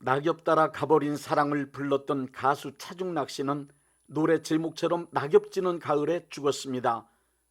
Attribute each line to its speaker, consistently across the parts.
Speaker 1: 낙엽 따라 가버린 사랑을 불렀던 가수 차중락 씨는 노래 제목처럼 낙엽지는 가을에 죽었습니다.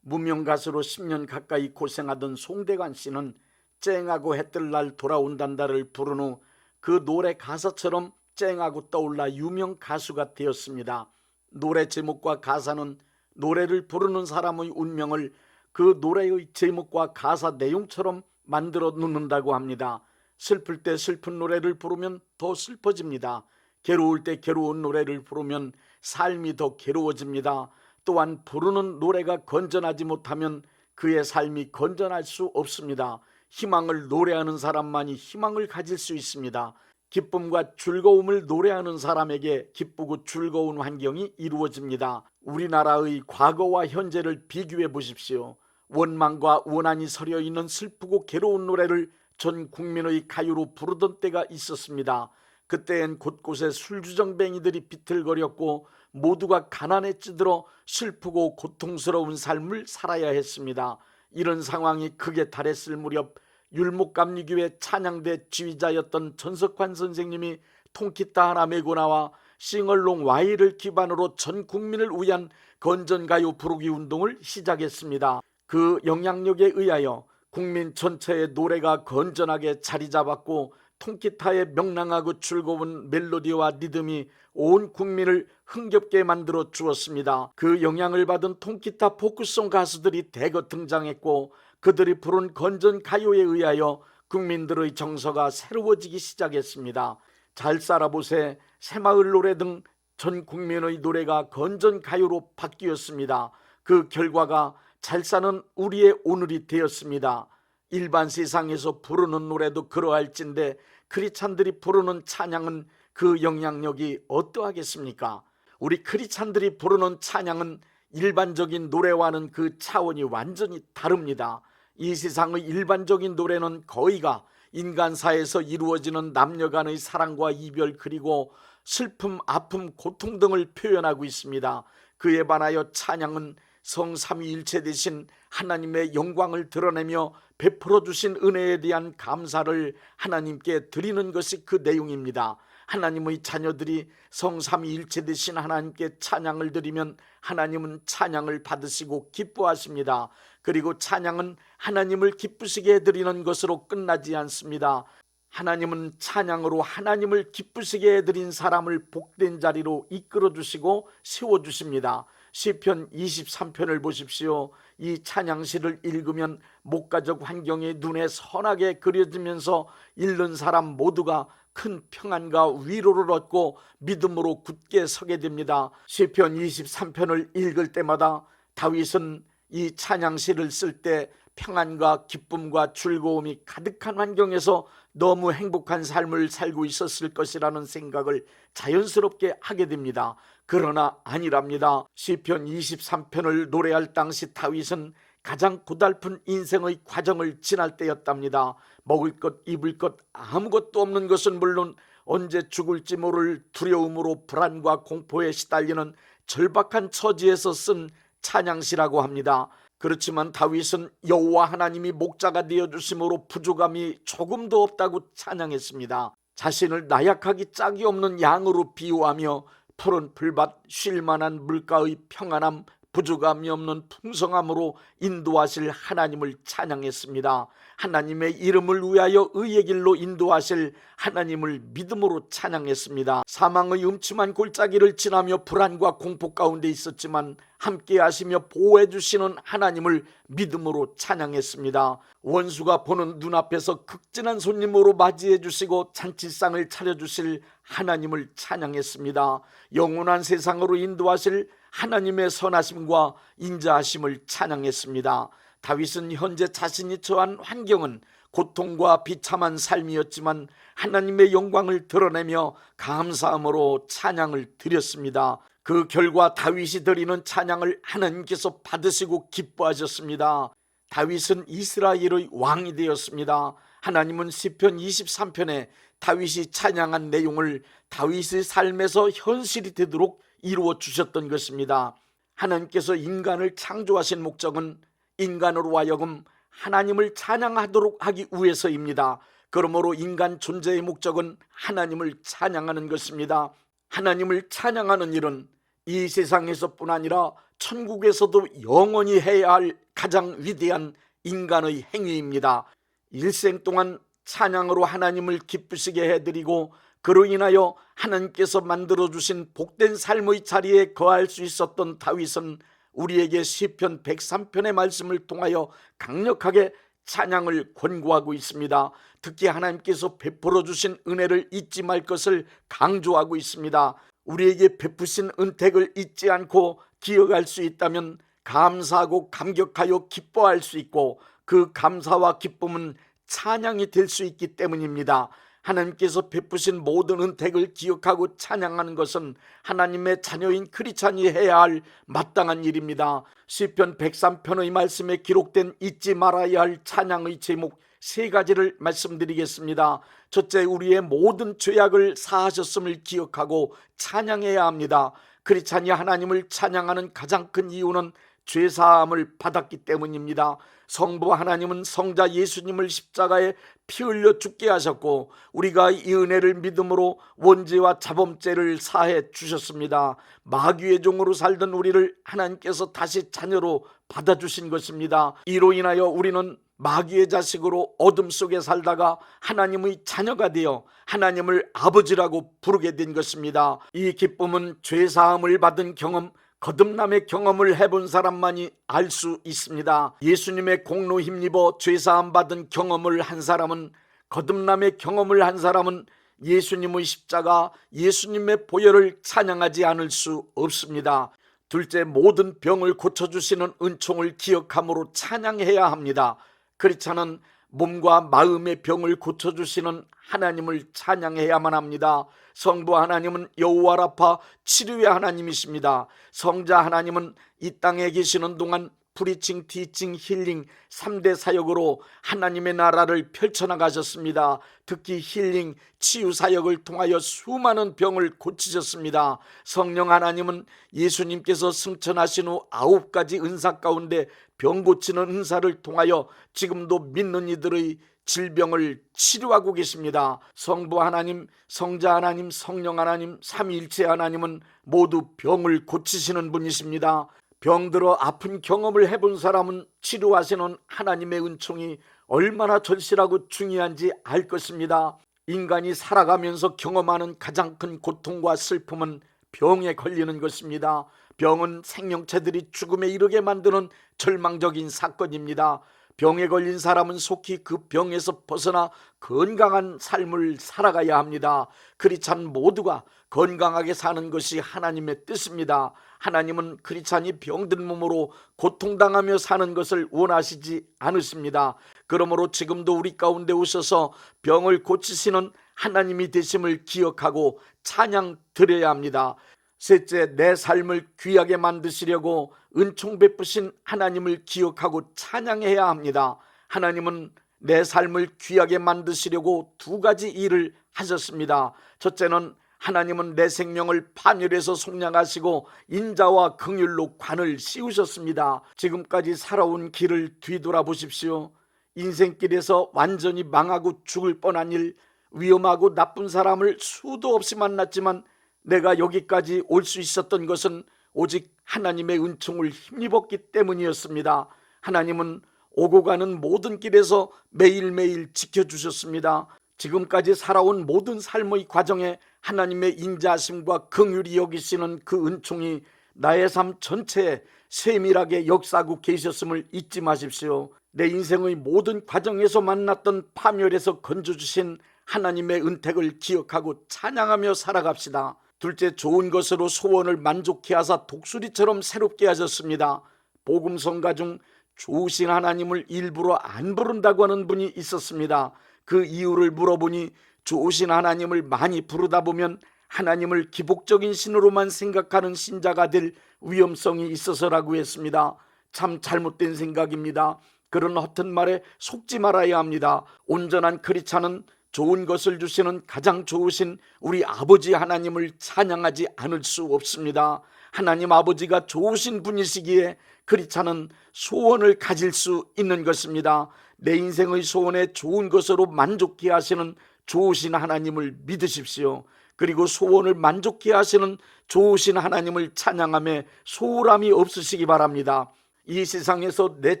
Speaker 1: 무명 가수로 10년 가까이 고생하던 송대관 씨는 쨍하고 해뜰 날 돌아온단다를 부른 후 그 노래 가사처럼 쨍하고 떠올라 유명 가수가 되었습니다. 노래 제목과 가사는 노래를 부르는 사람의 운명을 그 노래의 제목과 가사 내용처럼 만들어 놓는다고 합니다. 슬플 때 슬픈 노래를 부르면 더 슬퍼집니다. 괴로울 때 괴로운 노래를 부르면 삶이 더 괴로워집니다. 또한 부르는 노래가 건전하지 못하면 그의 삶이 건전할 수 없습니다. 희망을 노래하는 사람만이 희망을 가질 수 있습니다. 기쁨과 즐거움을 노래하는 사람에게 기쁘고 즐거운 환경이 이루어집니다. 우리나라의 과거와 현재를 비교해 보십시오. 원망과 원한이 서려 있는 슬프고 괴로운 노래를 전 국민의 가요로 부르던 때가 있었습니다. 그때엔 곳곳에 술주정뱅이들이 비틀거렸고 모두가 가난에 찌들어 슬프고 고통스러운 삶을 살아야 했습니다. 이런 상황이 극에 달했을 무렵 율목감리교회 찬양대 지휘자였던 전석환 선생님이 통기타 하나 메고 나와 싱얼롱 Y를 기반으로 전 국민을 위한 건전가요 부르기 운동을 시작했습니다. 그 영향력에 의하여 국민 전체의 노래가 건전하게 자리 잡았고 통기타의 명랑하고 즐거운 멜로디와 리듬이 온 국민을 흥겹게 만들어 주었습니다. 그 영향을 받은 통기타 포크송 가수들이 대거 등장했고 그들이 부른 건전 가요에 의하여 국민들의 정서가 새로워지기 시작했습니다. 잘 살아보세, 새마을 노래 등 전 국민의 노래가 건전 가요로 바뀌었습니다. 그 결과가 잘 사는 우리의 오늘이 되었습니다. 일반 세상에서 부르는 노래도 그러할진데 크리스찬들이 부르는 찬양은 그 영향력이 어떠하겠습니까? 우리 크리스찬들이 부르는 찬양은 일반적인 노래와는 그 차원이 완전히 다릅니다. 이 세상의 일반적인 노래는 거의가 인간사에서 이루어지는 남녀 간의 사랑과 이별 그리고 슬픔, 아픔, 고통 등을 표현하고 있습니다. 그에 반하여 찬양은 성삼위일체 되신 하나님의 영광을 드러내며 베풀어 주신 은혜에 대한 감사를 하나님께 드리는 것이 그 내용입니다. 하나님의 자녀들이 성삼위일체 되신 하나님께 찬양을 드리면 하나님은 찬양을 받으시고 기뻐하십니다. 그리고 찬양은 하나님을 기쁘시게 해드리는 것으로 끝나지 않습니다. 하나님은 찬양으로 하나님을 기쁘시게 해드린 사람을 복된 자리로 이끌어 주시고 세워 주십니다. 시편 23편을 보십시오. 이 찬양시를 읽으면 목가적 환경이 눈에 선하게 그려지면서 읽는 사람 모두가 큰 평안과 위로를 얻고 믿음으로 굳게 서게 됩니다. 시편 23편을 읽을 때마다 다윗은 이 찬양시를 쓸 때 평안과 기쁨과 즐거움이 가득한 환경에서 너무 행복한 삶을 살고 있었을 것이라는 생각을 자연스럽게 하게 됩니다. 그러나 아니랍니다. 시편 23편을 노래할 당시 다윗은 가장 고달픈 인생의 과정을 지날 때였답니다. 먹을 것 입을 것 아무것도 없는 것은 물론 언제 죽을지 모를 두려움으로 불안과 공포에 시달리는 절박한 처지에서 쓴 찬양시라고 합니다. 그렇지만 다윗은 여호와 하나님이 목자가 되어주심으로 부족함이 조금도 없다고 찬양했습니다. 자신을 나약하기 짝이 없는 양으로 비유하며 푸른 풀밭 쉴만한 물가의 평안함 부족함이 없는 풍성함으로 인도하실 하나님을 찬양했습니다. 하나님의 이름을 위하여 의의 길로 인도하실 하나님을 믿음으로 찬양했습니다. 사망의 음침한 골짜기를 지나며 불안과 공포 가운데 있었지만 함께 하시며 보호해 주시는 하나님을 믿음으로 찬양했습니다. 원수가 보는 눈앞에서 극진한 손님으로 맞이해 주시고 잔치상을 차려주실 하나님을 찬양했습니다. 영원한 세상으로 인도하실 하나님의 선하심과 인자하심을 찬양했습니다. 다윗은 현재 자신이 처한 환경은 고통과 비참한 삶이었지만 하나님의 영광을 드러내며 감사함으로 찬양을 드렸습니다. 그 결과 다윗이 드리는 찬양을 하나님께서 받으시고 기뻐하셨습니다. 다윗은 이스라엘의 왕이 되었습니다. 하나님은 시편 23편에 다윗이 찬양한 내용을 다윗의 삶에서 현실이 되도록 이루어 주셨던 것입니다. 하나님께서 인간을 창조하신 목적은 인간으로 하여금 하나님을 찬양하도록 하기 위해서입니다. 그러므로 인간 존재의 목적은 하나님을 찬양하는 것입니다. 하나님을 찬양하는 일은 이 세상에서뿐 아니라 천국에서도 영원히 해야 할 가장 위대한 인간의 행위입니다. 일생 동안 찬양으로 하나님을 기쁘시게 해드리고 그로 인하여 하나님께서 만들어주신 복된 삶의 자리에 거할 수 있었던 다윗은 우리에게 시편 103편의 말씀을 통하여 강력하게 찬양을 권고하고 있습니다. 특히 하나님께서 베풀어 주신 은혜를 잊지 말 것을 강조하고 있습니다. 우리에게 베푸신 은택을 잊지 않고 기억할 수 있다면 감사하고 감격하여 기뻐할 수 있고, 그 감사와 기쁨은 찬양이 될 수 있기 때문입니다. 하나님께서 베푸신 모든 은택을 기억하고 찬양하는 것은 하나님의 자녀인 크리스찬이 해야 할 마땅한 일입니다. 시편 103편의 말씀에 기록된 잊지 말아야 할 찬양의 제목 3가지를 말씀드리겠습니다. 첫째, 우리의 모든 죄악을 사하셨음을 기억하고 찬양해야 합니다. 크리스찬이 하나님을 찬양하는 가장 큰 이유는 죄사함을 받았기 때문입니다. 성부 하나님은 성자 예수님을 십자가에 피 흘려 죽게 하셨고, 우리가 이 은혜를 믿음으로 원죄와 자범죄를 사해 주셨습니다. 마귀의 종으로 살던 우리를 하나님께서 다시 자녀로 받아주신 것입니다. 이로 인하여 우리는 마귀의 자식으로 어둠 속에 살다가 하나님의 자녀가 되어 하나님을 아버지라고 부르게 된 것입니다. 이 기쁨은 죄사함을 받은 경험, 거듭남의 경험을 해본 사람만이 알 수 있습니다. 예수님의 공로 힘입어 죄사함 받은 경험을 한 사람은, 거듭남의 경험을 한 사람은 예수님의 십자가, 예수님의 보혈을 찬양하지 않을 수 없습니다. 둘째, 모든 병을 고쳐주시는 은총을 기억함으로 찬양해야 합니다. 크리스찬은 몸과 마음의 병을 고쳐주시는 하나님을 찬양해야만 합니다. 성부 하나님은 여호와 라파, 치료의 하나님이십니다. 성자 하나님은 이 땅에 계시는 동안 프리칭, 티칭, 힐링 3대 사역으로 하나님의 나라를 펼쳐나가셨습니다. 특히 힐링, 치유 사역을 통하여 수많은 병을 고치셨습니다. 성령 하나님은 예수님께서 승천하신 후 9가지 은사 가운데 병 고치는 은사를 통하여 지금도 믿는 이들의 질병을 치료하고 계십니다. 성부 하나님, 성자 하나님, 성령 하나님, 삼위일체 하나님은 모두 병을 고치시는 분이십니다. 병들어 아픈 경험을 해본 사람은 치료하시는 하나님의 은총이 얼마나 절실하고 중요한지 알 것입니다. 인간이 살아가면서 경험하는 가장 큰 고통과 슬픔은 병에 걸리는 것입니다. 병은 생명체들이 죽음에 이르게 만드는 절망적인 사건입니다. 병에 걸린 사람은 속히 그 병에서 벗어나 건강한 삶을 살아가야 합니다. 크리스찬 모두가 건강하게 사는 것이 하나님의 뜻입니다. 하나님은 크리스찬이 병든 몸으로 고통당하며 사는 것을 원하시지 않으십니다. 그러므로 지금도 우리 가운데 오셔서 병을 고치시는 하나님이 되심을 기억하고 찬양 드려야 합니다. 셋째, 내 삶을 귀하게 만드시려고 은총 베푸신 하나님을 기억하고 찬양해야 합니다. 하나님은 내 삶을 귀하게 만드시려고 2가지 일을 하셨습니다. 첫째는 하나님은 내 생명을 파멸해서 속량하시고 인자와 긍휼로 관을 씌우셨습니다. 지금까지 살아온 길을 뒤돌아보십시오. 인생길에서 완전히 망하고 죽을 뻔한 일, 위험하고 나쁜 사람을 수도 없이 만났지만 내가 여기까지 올 수 있었던 것은 오직 하나님의 은총을 힘입었기 때문이었습니다. 하나님은 오고 가는 모든 길에서 매일매일 지켜주셨습니다. 지금까지 살아온 모든 삶의 과정에 하나님의 인자하심과 긍휼이 여기시는 그 은총이 나의 삶 전체에 세밀하게 역사하고 계셨음을 잊지 마십시오. 내 인생의 모든 과정에서 만났던 파멸에서 건져주신 하나님의 은택을 기억하고 찬양하며 살아갑시다. 둘째, 좋은 것으로 소원을 만족케 하사 독수리처럼 새롭게 하셨습니다. 복음성가 중 좋으신 하나님을 일부러 안 부른다고 하는 분이 있었습니다. 그 이유를 물어보니 좋으신 하나님을 많이 부르다 보면 하나님을 기복적인 신으로만 생각하는 신자가 될 위험성이 있어서라고 했습니다. 참 잘못된 생각입니다. 그런 허튼 말에 속지 말아야 합니다. 온전한 크리스찬은 좋은 것을 주시는 가장 좋으신 우리 아버지 하나님을 찬양하지 않을 수 없습니다. 하나님 아버지가 좋으신 분이시기에 크리스찬은 소원을 가질 수 있는 것입니다. 내 인생의 소원에 좋은 것으로 만족케 하시는 좋으신 하나님을 믿으십시오. 그리고 소원을 만족케 하시는 좋으신 하나님을 찬양함에 소홀함이 없으시기 바랍니다. 이 세상에서 내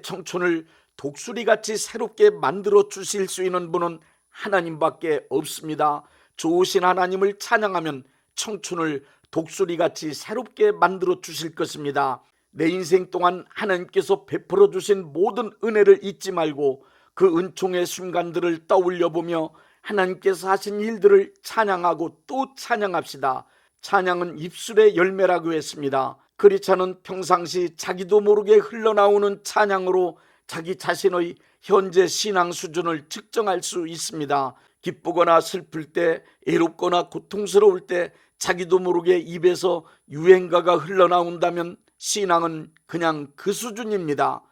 Speaker 1: 청춘을 독수리같이 새롭게 만들어 주실 수 있는 분은 하나님밖에 없습니다. 좋으신 하나님을 찬양하면 청춘을 독수리같이 새롭게 만들어 주실 것입니다. 내 인생 동안 하나님께서 베풀어 주신 모든 은혜를 잊지 말고 그 은총의 순간들을 떠올려 보며 하나님께서 하신 일들을 찬양하고 또 찬양합시다. 찬양은 입술의 열매라고 했습니다. 크리스찬은 평상시 자기도 모르게 흘러나오는 찬양으로 자기 자신의 현재 신앙 수준을 측정할 수 있습니다. 기쁘거나 슬플 때, 애롭거나 고통스러울 때 자기도 모르게 입에서 유행가가 흘러나온다면 신앙은 그냥 그 수준입니다.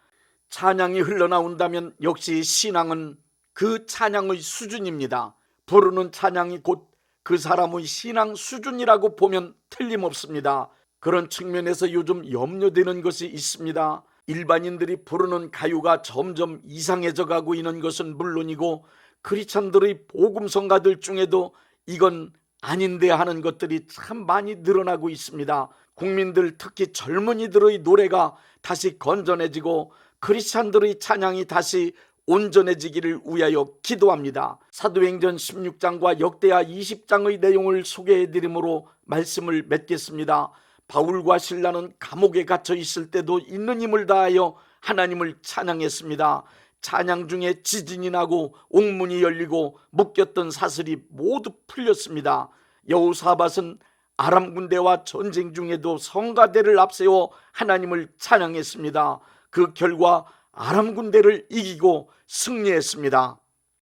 Speaker 1: 찬양이 흘러나온다면 역시 신앙은 그 찬양의 수준입니다. 부르는 찬양이 곧 그 사람의 신앙 수준이라고 보면 틀림없습니다. 그런 측면에서 요즘 염려되는 것이 있습니다. 일반인들이 부르는 가요가 점점 이상해져 가고 있는 것은 물론이고 크리스찬들의 복음성가들 중에도 이건 아닌데 하는 것들이 참 많이 늘어나고 있습니다. 국민들 특히 젊은이들의 노래가 다시 건전해지고 크리스찬들의 찬양이 다시 온전해지기를 위하여 기도합니다. 사도행전 16장과 역대하 20장의 내용을 소개해드리므로 말씀을 맺겠습니다. 바울과 실라는 감옥에 갇혀 있을 때도 있는 힘을 다하여 하나님을 찬양했습니다. 찬양 중에 지진이 나고 옥문이 열리고 묶였던 사슬이 모두 풀렸습니다. 여호사밧은 아람 군대와 전쟁 중에도 성가대를 앞세워 하나님을 찬양했습니다. 그 결과 아람 군대를 이기고 승리했습니다.